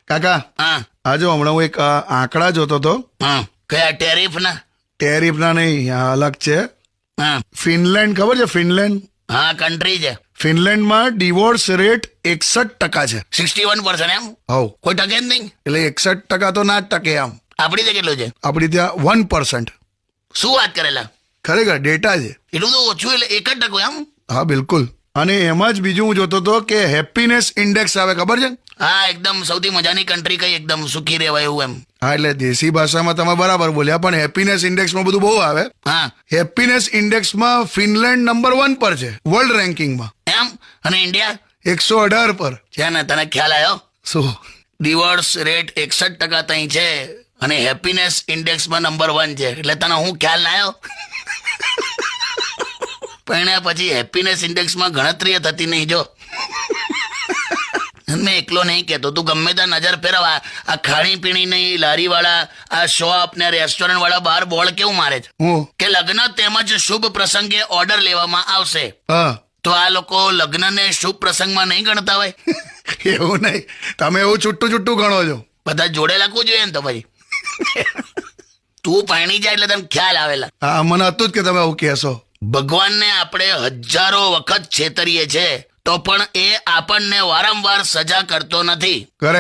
કાકા હા આજે હમણાં હું એક આંકડા જોતો હતો. હા કયા ટેરિફ ના? ટેરિફના નહીં, આ અલગ છે. હા ફિનલેન્ડ ખબર છે? ફિનલેન્ડ હા કન્ટ્રી છે. ફિનલેન્ડમાં ડિવોર્સ રેટ 61% છે. 61% એમ? હવ કોઈ ટકે જ નહીં. એટલે 61% તો ના જ ટકે આમ. આપણી તે કેટલું છે? આપણી ત્યાં 1%. શું વાત કરેલા? ખરેખર ડેટા છે. એટલું તો ઓછું, એટલે 1% એમ? હા બિલકુલ. અને એમાં જ બીજું હું જોતો હતો કે હેપીનેસ ઇન્ડેક્સ આવે, ખબર છે? હા એકદમ સૌથી મજાની કન્ટ્રી કઈ, એકદમ સુખી રહેવાય એવું એમ. હા એટલે દેશી ભાષામાં તમે બરાબર બોલ્યા, પણ હેપીનેસ ઇન્ડેક્સમાં બધું બહુ આવે. હા હેપીનેસ ઇન્ડેક્સમાં ફિનલેન્ડ નંબર 1 પર છે વર્લ્ડ રેન્કિંગમાં. એમ? અને ઇન્ડિયા 118 પર છે ને? તને ખ્યાલ આવ્યો? શું? ડિવોર્સ રેટ 61% ત્યાં છે અને હેપીનેસ ઇન્ડેક્સમાં નંબર 1 છે. એટલે તને હું ખ્યાલ ના આવ્યો? પણ પછી હેપીનેસ ઇન્ડેક્સમાં ગણતરી થતી નહીં. જો મેં એકલો નહીં કહેતો, તું ગમે ત્યાં નજર ફેરવા, આ ખાણીપીણી નહીં, લારીવાળા, આ શોપ ને રેસ્ટોરન્ટ વાળા બહાર બોર્ડ કેવું મારે છે હું કે લગ્ન તેમજ શુભ પ્રસંગે ઓર્ડર લેવામાં આવશે. હા તો આ લોકો લગ્નને શુભ પ્રસંગમાં નહીં ગણતા હોય? એવું નહીં, તમે એવું છૂટું છૂટું ગણો છો. બધા જોડે લખવું જોઈએ ને. તો ભાઈ તું પાણી જાય એટલે તને ખ્યાલ આવેલા. હા મને હતું જ કે તમે આવું કહેશો. ભગવાનને આપણે હજારો વખત છેતરીએ છે તો પણ એ આપણને વારંવાર સજા કરતો નથી. કરે